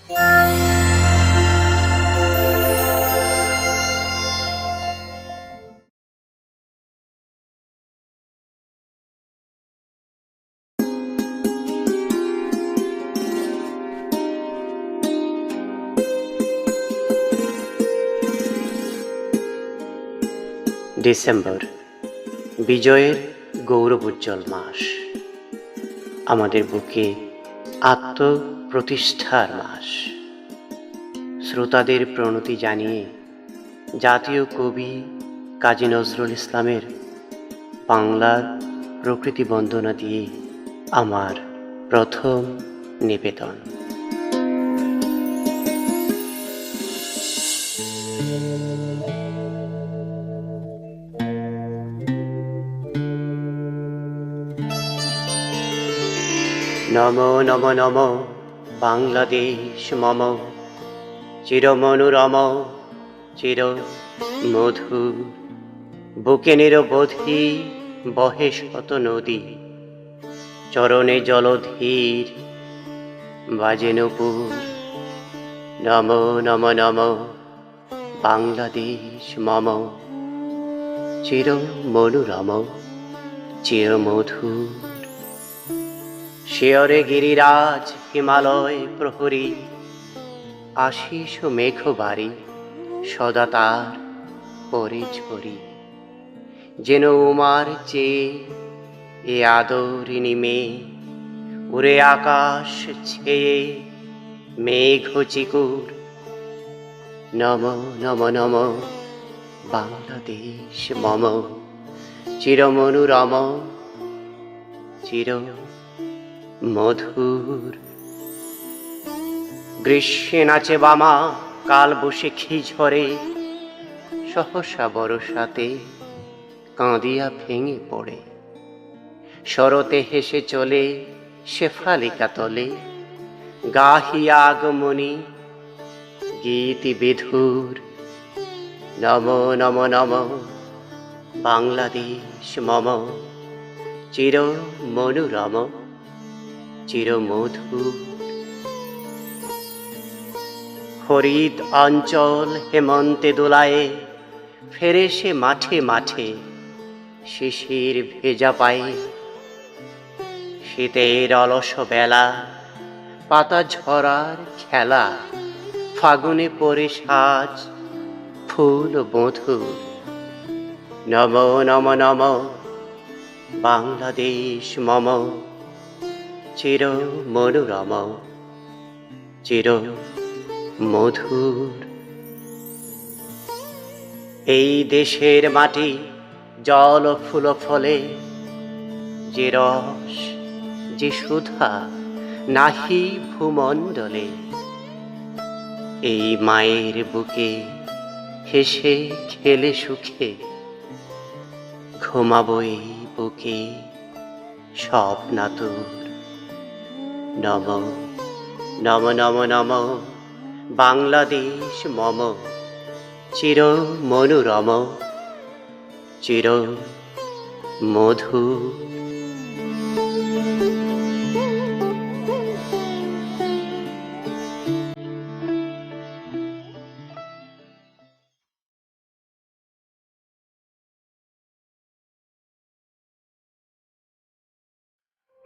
December বিজয়ের গৌরবোজ্জ্বল মাস, আমাদের বুকে আত্মপ্রতিষ্ঠার মাস। শ্রোতাদের প্রণতি জানিয়ে জাতীয় কবি কাজী নজরুল ইসলামের বাংলার প্রকৃতি বন্দনা দিয়ে আমার প্রথম নিবেদন। নমো নমো নমো বাংলাদেশ মম, চিরমনোরম চির মধুর। বুকে নিরবধি বহে শত নদী, চরণে জলধীর বাজে নূপুর। নমো নমো নমো বাংলাদেশ মম, চির মনোরম চির মধুর। শিয়রে গিরিরাজ হিমালয় প্রহরী, আশিস মেঘবাড়ি সদা তার পরে ঝরি। যেন উমার চেয়ে এ আদরিণী মেয়ে, উড়ে আকাশ ছেয়ে মেঘ চিকুর। নম নম নম বাংলাদেশ মম, চিরমনোরম চির মধুর। গ্রীষ্মে নাচে বামা কাল বৈশাখী ঝরে, সহসা বরসাতে কাঁদিয়া ভেঙে পড়ে। শরতে হেসে চলে শেফালিকা তলে, গাহিয়া আগমনী গীতি বিধুর। নম নম নম বাংলাদেশ মম, চির মনোরম চির মধুর। হরিদ অঞ্চল হেমন্তে দোলায়ে, ফেরে সে মাঠে মাঠে শিশির ভেজা পায়ে। শীতের অলস বেলা পাতা ঝরার খেলা, ফাগুনে পরে সাজ ফুল মধুর। নম নম নম বাংলাদেশ মম, চির মনোরম চির মধুর। এই দেশের মাটি জল ফুল ফলে, যে রস যে সুধা নাহি ভূমণ্ডলে। এই মায়ের বুকে হেসে খেলে সুখে, ঘুমাবো এই বুকে স্বপ্নাতুর। নম নম নম নম বাংলাদেশ মম, চির মনোরম চির মধুর।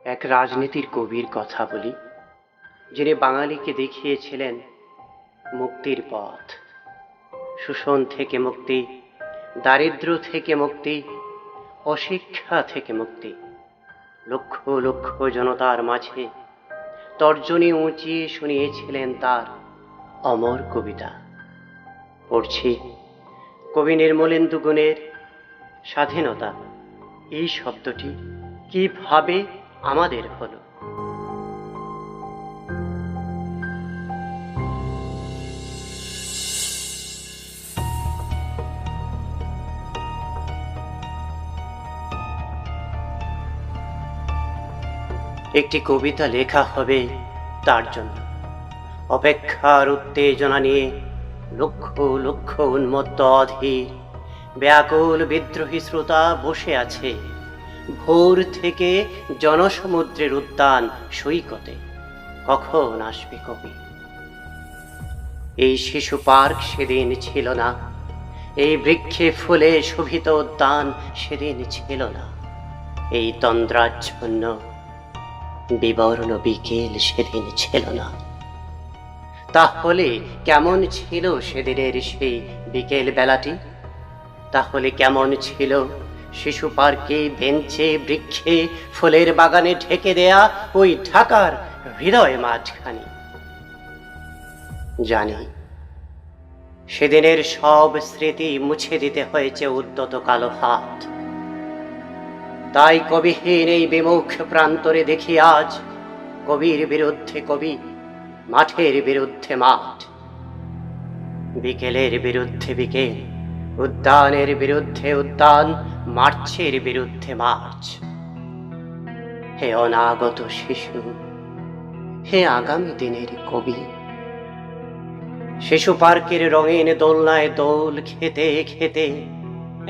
এক রাজনীতির কবির কথা বলি, যিনি বাঙালিকে দেখিয়েছিলেন মুক্তির পথ। শোষণ থেকে মুক্তি, দারিদ্র্য থেকে মুক্তি, অশিক্ষা থেকে মুক্তি। লক্ষ লক্ষ জনতার মাঝে তর্জনী উঁচিয়ে শুনিয়েছিলেন তার অমর কবিতা। পড়ছি কবি নির্মলেন্দু গুণের স্বাধীনতা এই শব্দটি কিভাবে আমাদের হলো। একটি কবিতা লেখা হবে তার জন্য। অপেক্ষার উত্তেজনা নিয়ে লক্ষ লক্ষ উন্মত্ত অধীর ব্যাকুল বিদ্রোহী শ্রোতা বসে আছে ভোর থেকে জনসমুদ্রের উদ্যান সৈকতে। কখন আসবে কবি, এই শিশু পার্ক সেদিন ছিল না, এই বৃক্ষে ফুলে শোভিত উদ্যান সেদিন ছিল না, এই তন্দ্রাচ্ছন্ন বিবর্ণ বিকেল সেদিন ছিল না। তাহলে কেমন ছিল সেদিনের সেই বিকেল বেলাটি? তাহলে কেমন ছিল শিশু পার্কে, বেঞ্চে, বৃক্ষে, ফুলের বাগানে ঢেকে দেয়া ওই ঢাকার হৃদয় মাঝখানি? জানি সেদিনের সব স্মৃতি মুছে দিতে হয়েছে উদ্যত কালো হাত। তাই কবিহীন এই বিমুখ প্রান্তরে দেখি আজ কবির বিরুদ্ধে কবি, মাঠের বিরুদ্ধে মাঠ, বিকেলের বিরুদ্ধে বিকেল, উদ্যানের বিরুদ্ধে উদ্যান, মার্চের বিরুদ্ধে মার্চ। হে অনাগত শিশু, হে আগামী দিনের কবি, শিশু পার্কের রঙিন দোলনায় দোল খেতে খেতে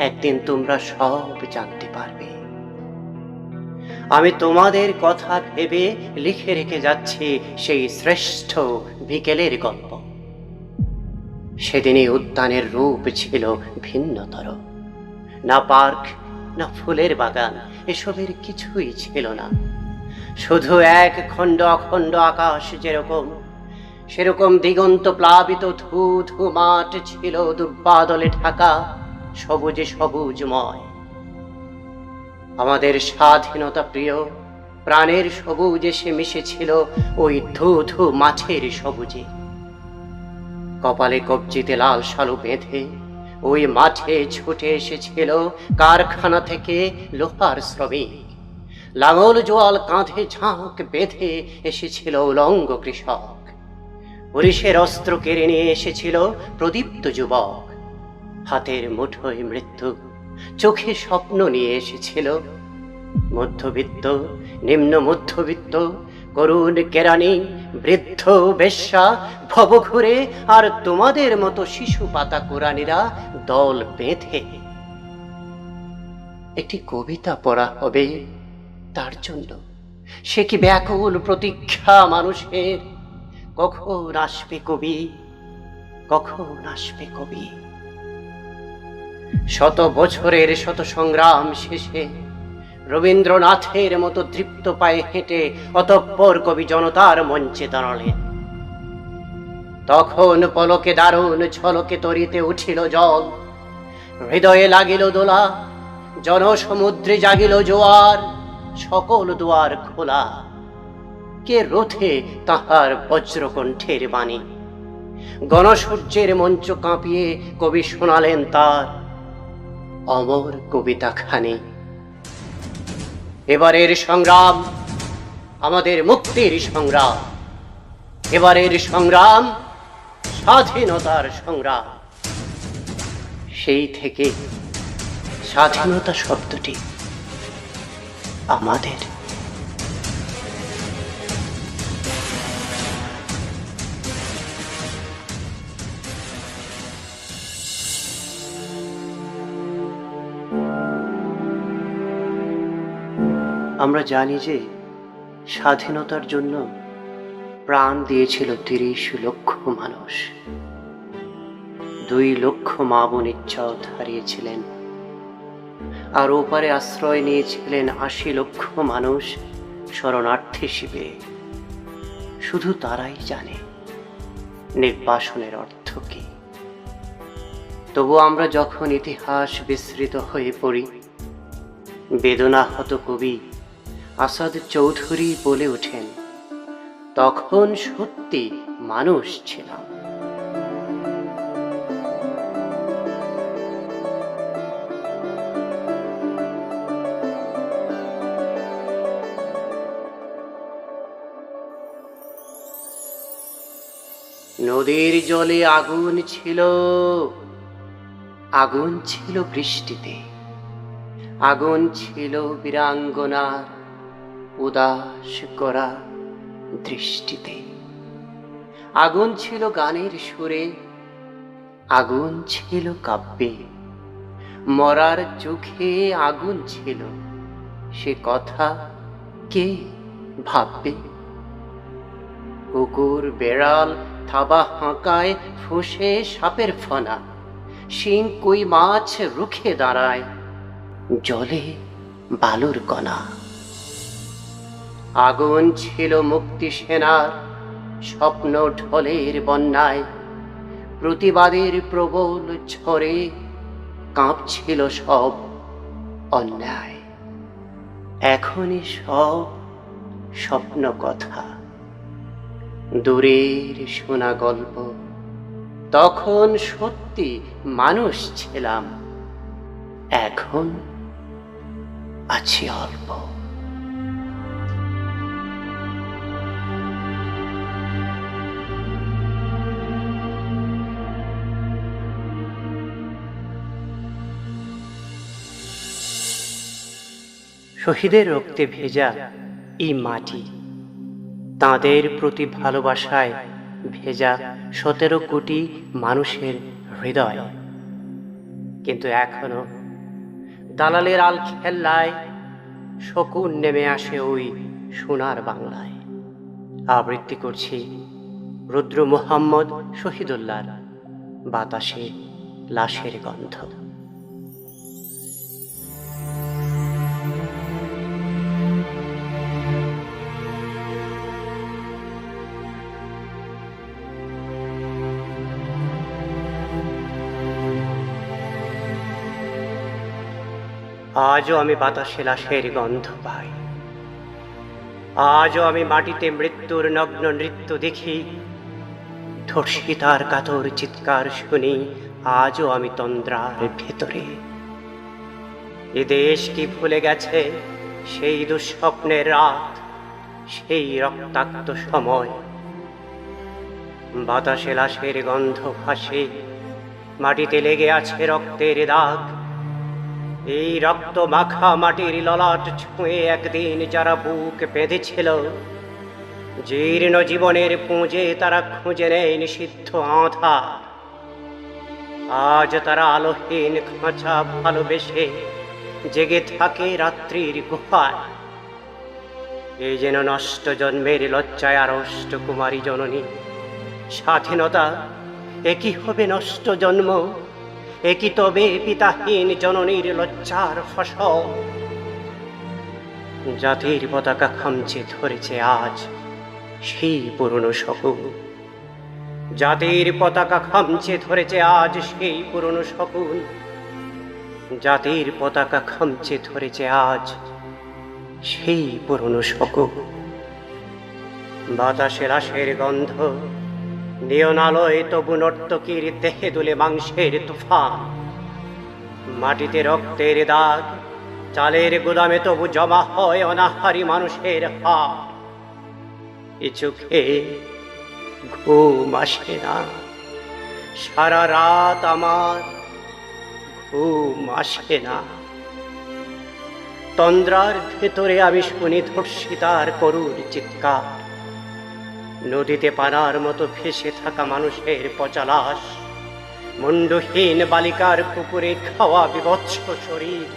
একদিন তোমরা সব জানতে পারবে। আমি তোমাদের কথা ভেবে লিখে রেখে যাচ্ছি সেই শ্রেষ্ঠ বিকেলের গল্প। সেদিনই উদ্যানের রূপ ছিল ভিন্নতর। না পার্ক, না ফুলের বাগান, এসবের কিছুই ছিল না। শুধু এক খণ্ড অখণ্ড আকাশ যেরকম, সেরকম দিগন্ত প্লাবিত ধূ ধূ মাঠ ছিল দুর্বাদলে ঢাকা, সবুজে সবুজময়। আমাদের স্বাধীনতা প্রিয় প্রাণের সবুজ এসে মিশেছিল ওই ধূ ধূ মাঠের সবুজে। কপালে কবজিতে লাল শালু বেঁধে ওই মাঠে ছুটে এসেছিল কারখানা থেকে লোহার শ্রমিক। লাঙল জোয়াল কাঁধে ঝাঁক বেঁধে এসেছিল উলঙ্গ কৃষক। পুলিশের অস্ত্র কেড়ে নিয়ে এসেছিল প্রদীপ্ত যুবক। হাতের মুঠোয় মৃত্যু, চোখে স্বপ্ন নিয়ে এসেছিল মধ্যবিত্ত, নিম্ন মধ্যবিত্ত, করুণ কেরানি, বৃদ্ধ বেশ্যা, ভবঘুরে আর তোমাদের মতো শিশু পাতা কোরআনীরা দল বেঁধে। একটি কবিতা পড়া হবে তার জন্য। সে কি ব্যাকুল প্রতীক্ষা মানুষের, কখন আসবে কবি, কখন আসবে কবি। শত বছরের শত সংগ্রাম শেষে রবীন্দ্রনাথের মতো তৃপ্ত পায়ে হেঁটে অতঃপর কবি জনতার মঞ্চে দাঁড়ালেন। তখন পলকে দারুণ ঝলকে তরিতে উঠিল জল, হৃদয়ে লাগিল দোলা, জনসমুদ্রে জাগিল জোয়ার, সকল দুয়ার খোলা। কে রোধে তাহার বজ্রকণ্ঠের বাণী? গণসূর্যের মঞ্চ কাঁপিয়ে কবি শোনালেন তার অমর কবিতাখানি। এবারের সংগ্রাম আমাদের মুক্তির সংগ্রাম, এবারের সংগ্রাম স্বাধীনতার সংগ্রাম। সেই থেকে স্বাধীনতা শব্দটি আমাদের। আমরা জানি যে স্বাধীনতার জন্য প্রাণ দিয়েছিল ৩০ লক্ষ মানুষ। ২ লক্ষ মা বোন ইজ্জত হারিয়েছিলেন, আর ওপারে আশ্রয় নিয়েছিলেন ৮০ লক্ষ মানুষ শরণার্থী শিবিরে। শুধু তারাই জানে নির্বাসনের অর্থ কি। তবু আমরা যখন ইতিহাস বিস্মৃত হয়ে পড়ি, বেদনাহত কবি আসাদ চৌধুরী বলে ওঠেন, তখন সত্যি মানুষ ছিলাম। নদীর জলে আগুন ছিল, আগুন ছিল বৃষ্টিতে, আগুন ছিল বীরাঙ্গনার উদাস করা দৃষ্টিতে, আগুন ছিল গানের সুরে, আগুন ছিল কাব্যে, মরার চোখে আগুন ছিল, সে কথা কে ভাববে? কুকুর বেড়াল থাবা হাঁকায়, ফুঁসে সাপের ফনা, শিং কই মাছ রুখে দাঁড়ায়, জলে বালুর কণা। আগুন ছিল মুক্তি সেনার স্বপ্ন ঢলের বন্যায়, প্রতিবাদের প্রবল ঝড়ে কাঁপছিল সব অন্যায়। এখনই সব স্বপ্ন কথা, দূরের শোনা গল্প। তখন সত্যি মানুষ ছিলাম, এখন আছি অল্প। শহীদের রক্তে ভেজা এই মাটি, তাঁদের প্রতি ভালোবাসায় ভেজা 17 কোটি মানুষের হৃদয়। কিন্তু এখনো দালালের আল খেল্লায় শকুন নেমে আসে ওই সোনার বাংলায়। আবৃত্তি করছি রুদ্র মোহাম্মদ শহীদুল্লাহর বাতাসে লাশের গন্ধ। আজও আমি বাতাসে লাশের গন্ধ পাই, আজও আমি মাটিতে মৃত্যুর নগ্ন নৃত্য দেখি, ধর্ষিতার কাতর চিৎকার শুনি, আজও আমি তন্দ্রার ভেতরে। এ দেশ কি ভুলে গেছে সেই দুঃস্বপ্নের রাত, সেই রক্তাক্ত সময়? বাতাসে লাশের গন্ধ ভাসে, মাটিতে লেগে আছে রক্তের দাগ। এই রক্ত মাখা মাটির ললাট ছুঁয়ে একদিন যারা বুক বেঁধেছিল, জীর্ণ জীবনের পুঁজে তারা খুঁজে নেয় নিষিদ্ধ আধার। আজ তারা আলোহীন খাঁচা ভালোবেসে জেগে থাকে রাত্রির গুহায়। এই যেন নষ্ট জন্মের লজ্জায় আড়ষ্ট কুমারী জননী। স্বাধীনতা একই হবে নষ্ট জন্ম, একই তবে পিতাহীন জননীর লজ্জার ফসল। জাতির পতাকা খামচে ধরেছে আজ সেই পুরনো শকুন, জাতির পতাকা খামচে ধরেছে আজ সেই পুরনো শকুন, জাতির পতাকা খামচে ধরেছে আজ সেই পুরনো শকুন। বাতাসে লাশের গন্ধ, নিয়নালয় তবু নর্তকীর দেহে দুলে মাংসের তুফান। মাটিতে রক্তের দাগ, চালের গুদামে তবু জমা হয় অনাহারী মানুষের হাত। এ চোখে ঘুম আসে না, সারা রাত আমার ঘুম আসে না। তন্দ্রার ভেতরে আমি শুনি ধর্ষিতার করুণ চিৎকার। নদীতে পানার মতো ভেসে থাকা মানুষের পচা লাশ, মুন্ডহীন বালিকার পুকুরে খাওয়া বিভৎস শরীর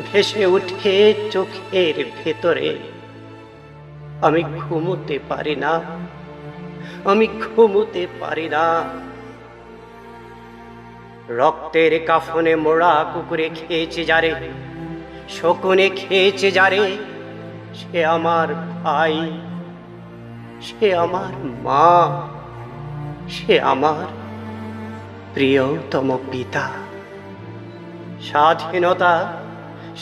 ভেসে উঠে চোখের ভেতরে। আমি ঘুমোতে পারি না, আমি ঘুমোতে পারি না। রক্তের কাফনে মোড়া কুকুরে খেয়েছে যারে, শকুনে খেয়েছে যারে, সে আমার ভাই, সে আমার মা, সে আমার প্রিয়তম পিতা। স্বাধীনতা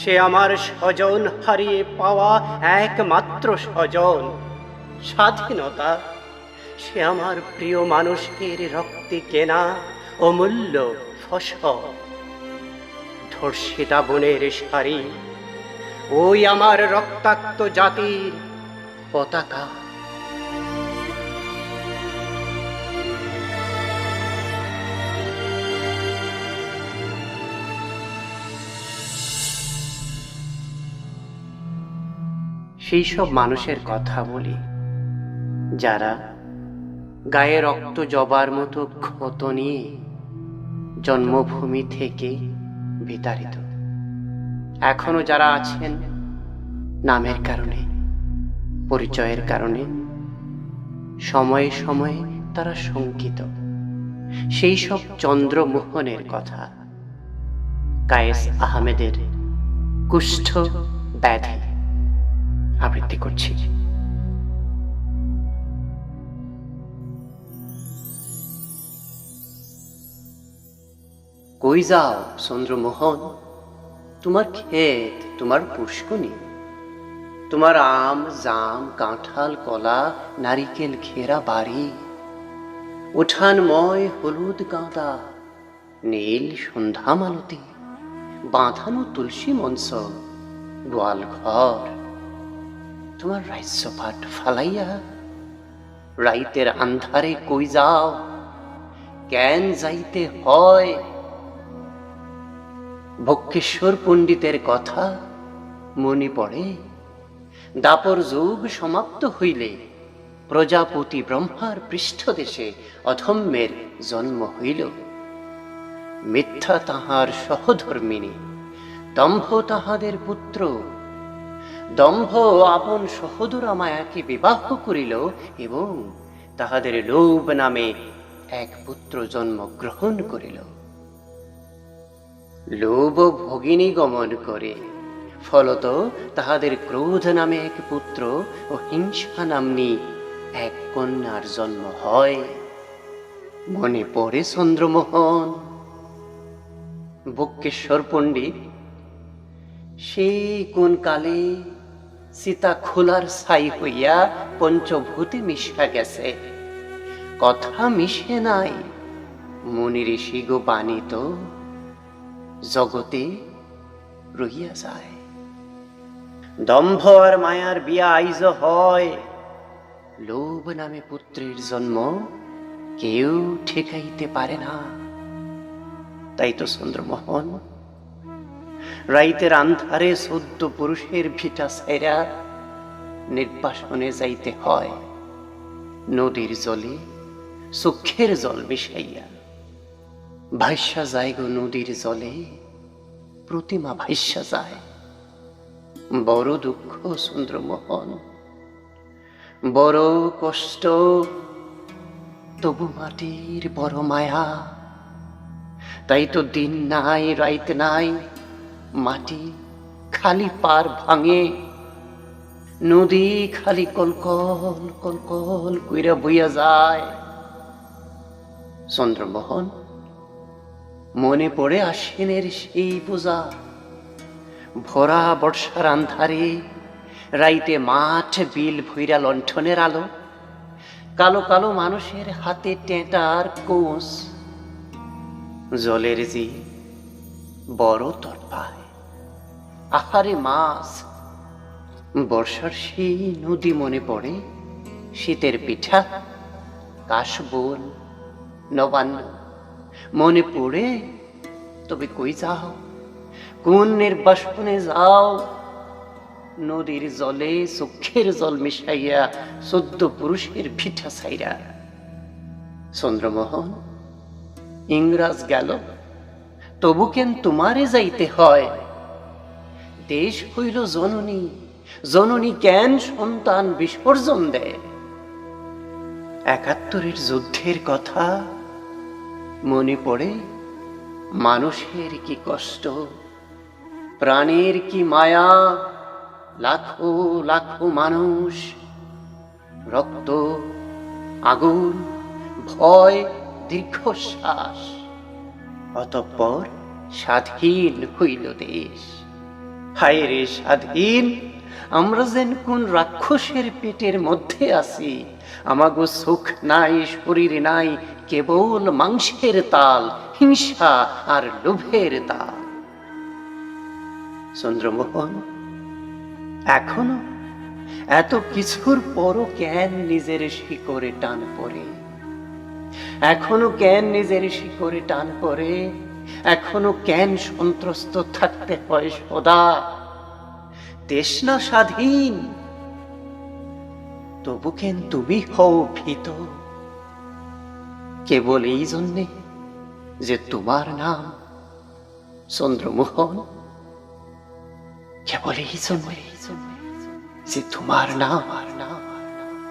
সে আমার স্বজন হারিয়ে পাওয়া একমাত্র স্বজন। স্বাধীনতা সে আমার প্রিয় মানুষের রক্তে কেনা অমূল্য ফসল। ধর্ষিতা বোনের শাড়ি, ওই আমার রক্তাক্ত জাতির পতাকা। সেই সব মানুষের কথা বলি যারা গায়ে রক্ত জবার মতো ক্ষত নিয়ে জন্মভূমি থেকে বিতাড়িত। এখনো যারা আছেন নামের কারণে, পরিচয়ের কারণে সময়ে সময়ে তারা শঙ্কিত। সেই সব চন্দ্রমোহনের কথা, কায়েস আহমেদের কুষ্ঠ ব্যাধি আবৃত্তি করছি। কই যাও চন্দ্রমোহন, তোমার ক্ষেত, তোমার পুষ্কনি, তোমার আম জাম কাঁঠাল কলা নারিকেল ঘেরা বাড়ি, উঠানময় হলুদ গাঁদা, নীল সন্ধ্যা মালতী, বাঁধানো তুলসী মঞ্চ, গোয়াল ঘর, তোমার রাজ্যপাট ফালাইয়া রাইতের আন্ধারে কই যাও, কেন যাইতে হয়? বক্রেশ্বর পণ্ডিতের কথা মনে পড়ে, দাপর যুগ সমাপ্ত হইলে প্রজাপতি ব্রহ্মার পৃষ্ঠদেশে অধম্যের জন্ম হইল। মিথ্যা তাহার সহধর্মিণী, দম্ভ তাহাদের পুত্র, দম্ভ আপন সহোদরা মায়াকে বিবাহ করিল এবং তাহাদের লোভ নামে এক পুত্র জন্ম গ্রহণ করিল। লোভ ভগিনী গমন করে, ফলত তাহাদের ক্রোধ নামে এক পুত্র ও হিংসা নাম্নী এক কন্যার জন্ম হয়। মনে পড়ে চন্দ্রমোহন? বক্রেশ্বর পণ্ডিত সেই কোন কালে সীতা খোলার ছাই হইয়া পঞ্চভূতে মিশা গেছে, কথা মিশে নাই। মুনি ঋষি গো বাণী তো জগতে রহিয়া যায়। দম্ভ আর মায়ার বিয়া আইজ হয়, লোভ নামে পুত্রের জন্ম কেউ ঠেকাইতে পারে না। তাই তো চন্দ্রমোহন, রাইতের আন্ধারে 14 পুরুষের ভিটা ছাইরা নির্বাসনে যাইতে হয়, নদীর জলে চক্ষের জল মিশাইয়া। ভাইসা যায় গো নদীর জলে, প্রতিমা ভাইসা যায়। বড় দুঃখ চন্দ্রমোহন, বড় কষ্ট, তবু মাটির বড় মায়া। তাই তো দিন নাই রাইত নাই, মাটি খালি পার ভাঙে, নদী খালি কলকল কলকল কইরা বইয়া যায়। চন্দ্রমোহন, মনে পড়ে আশ্বিনের সেই পূজা, ভরা বর্ষার আন্ধারে রাইতে মাঠ বিল ভৈরা লণ্ঠনের আলো, কালো কালো মানুষের হাতে টেঁটার কোষ, জলের জি বড় তরপায়। আহারে মাছ! বর্ষার সেই নদী মনে পড়ে, শীতের পিঠা, কাশবন, নবান্ন মনে পড়ে। তবে কই যাও, কোন নির্বাসনে যাও? নদীর জলে চক্ষের জল মিশাইয়া 14 পুরুষের পিঠা ছাইরা। চন্দ্রমোহন, ইংরাজ গেল, তবু কেন তোমারে যাইতে হয়? দেশ হইল জননী, জননী কেন সন্তান বিসর্জন দেয়? ৭১-এর যুদ্ধের কথা মনে পড়ে, মানুষের কি কষ্ট, প্রাণের কি মায়া, লাখো লাখো মানুষ, রক্ত, আগুন, ভয়, দীর্ঘশ্বাস। অতঃপর স্বাধীন হইল দেশ। হায় রে স্বাধীন, আমরা যেন কোন রাক্ষসের পেটের মধ্যে আছি। আমাগো সুখ নাই, শরীর নাই, কেবল মাংসের তাল, হিংসা আর লোভের তাল। চন্দ্রমোহন, এখনো এত কিছুর পরও কেন নিজের শিকড়ে টান পড়ে? এখনো কেন নিজের শিকড়ে টান পড়ে? এখনো কেন সন্ত্রস্ত থাকতে হয় সদা? দেশ না স্বাধীন, তবু কেন তুমি হও ভীত? কেবল এই জন্যে যে তোমার নাম চন্দ্রমোহন, কেবল এই জন্যে যে তোমার নাম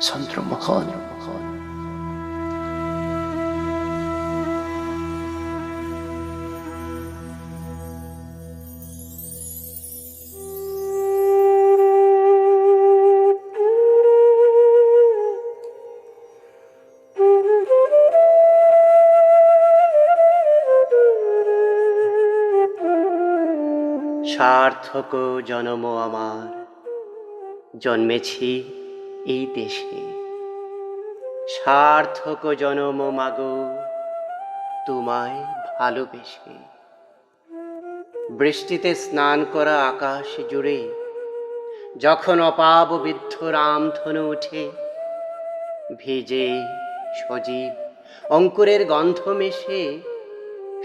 চন্দ্রমোহন। সার্থক জনম আমার, জন্মেছি এই দেশে। সার্থক জনম মাগো, তোমায় ভালোবেসে। বৃষ্টিতে স্নান করা আকাশ জুড়ে যখন অপাব বিদ্ধ রামধনু উঠে, ভিজে সজীব অঙ্কুরের গন্ধ মেশে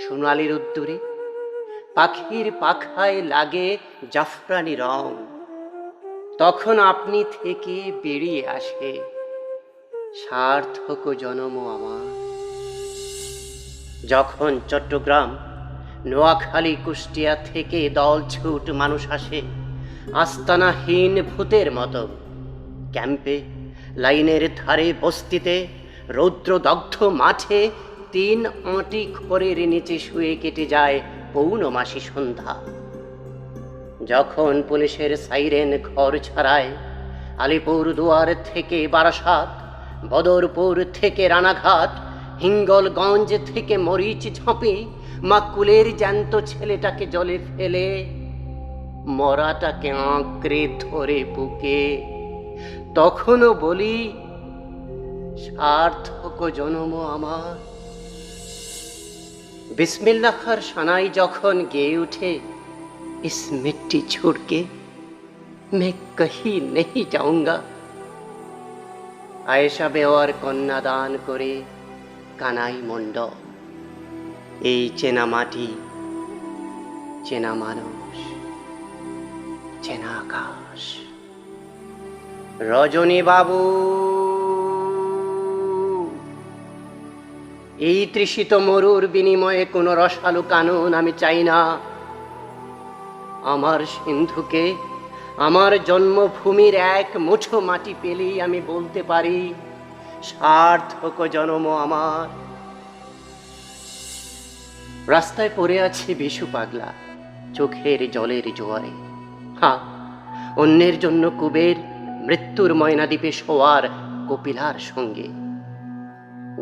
সোনালি রোদ্দুরে, পাখির পাখায় লাগে জাফরানি রং, তখন আপনি থেকে বেরিয়ে আসে সার্থক জনম আমার। যখন চট্টগ্রাম, নোয়াখালী, কুষ্টিয়া থেকে দল ছুট মানুষ আসে আস্তানাহীন ভূতের মতো, ক্যাম্পে, লাইনের ধারে, বস্তিতে, রৌদ্রদগ্ধ মাঠে 3 আঁটি খড়ের নিচে শুয়ে কেটে যায় পৌর্ণমাসী সন্ধ্যা। যখন পুলিশের সাইরেন ঘর ছাড়ায় আলিপুরদুয়ার থেকে বারাসাত, বদরপুর থেকে রানাঘাট, হিঙ্গলগঞ্জ থেকে মরিচ ঝাঁপি মা কুলের জ্যান্ত ছেলেটাকে জলে ফেলে, মরাটাকে আঁকড়ে ধরে বুকে, তখনও বলি সার্থক জনম আমার। বিসমিল্লাহ খার সানাই যখন গেয়ে উঠে, इस मिट्टी छोड़ के मैं कहीं नहीं जाऊंगा। আয়েশা বেওয়ার কন্যাদান করে কানাই মণ্ডল, এই চেনা মাটি, চেনা মানুষ, চেনা আকাশ। রজনী বাবু, এই তৃষিত মরুর বিনিময়ে কোনো রসালো কানন আমি চাই না। আমার সিন্ধুকে, আমার জন্মভূমির এক মুঠো মাটি পেলেই আমি বলতে পারি সার্থক জনম আমার। রাস্তায় পড়ে আছে বিশু পাগলা চোখের জলের জোয়ারে। হ্যাঁ, অন্যের জন্য কুবের মৃত্যুর ময়নাদ্বীপে শোয়ার কপিলার সঙ্গে।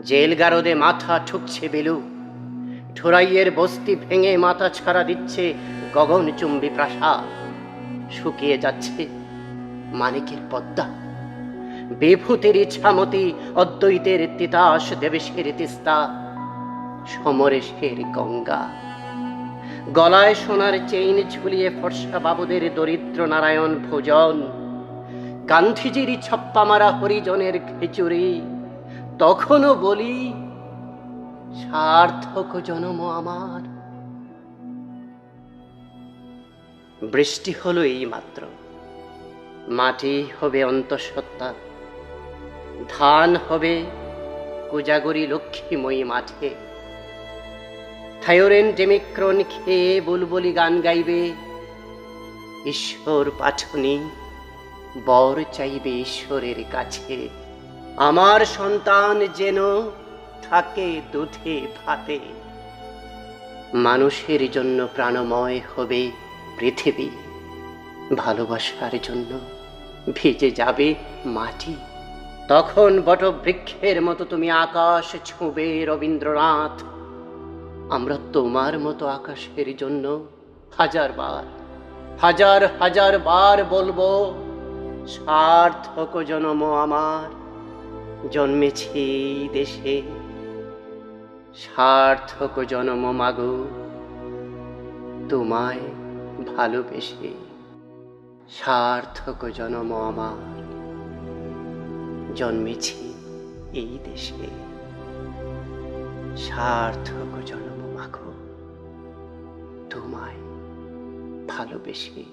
জেল গারদে মাথা ঠুকছে বেলু, ঠোরাইয়ের বস্তি ভেঙে মাথা ছাড়া দিচ্ছে গগনচুম্বী প্রাসাদ। শুকিয়ে যাচ্ছে মানিকের পদ্মা, বিভূতির ইচ্ছামতি, অদ্বৈতের তিতাস, দেবেশের তিস্তা, সমরেশের গঙ্গা। গলায় সোনার চেইন ঝুলিয়ে ফর্সা বাবুদের দরিদ্র নারায়ণ ভোজন, গান্ধীজির ছপ্পা মারা হরিজনের খিচুড়ি, তখনও বলি সার্থক জনম আমার। বৃষ্টি হলো এই মাত্র, মাটি হবে অন্তঃসত্ত্বা, ধান হবে কোজাগরি লক্ষ্মীময়ী মাঠে। থায়োরেন ডেমিক্রন খেয়ে বুলবুলি গান গাইবে, ঈশ্বর পাঠনি বর চাইবে ঈশ্বরের কাছে। আমার সন্তান যেন থাকে দুধে ভাতে, মানুষের জন্য প্রাণময় হবে পৃথিবী, ভালোবাসার জন্য ভিজে যাবে মাটি। তখন বটবৃক্ষের মতো তুমি আকাশ ছুঁবে রবীন্দ্রনাথ, আমরা তোমার মতো আকাশের জন্য হাজার বার বলবো সার্থক জনম আমার। জন্মেছি দেশে, সার্থক জনম মাগো, তোমায় ভালোবেসে। সার্থক জনম আমার, জন্মেছি এই দেশে। সার্থক জনম মাগো, তোমায় ভালোবেসে।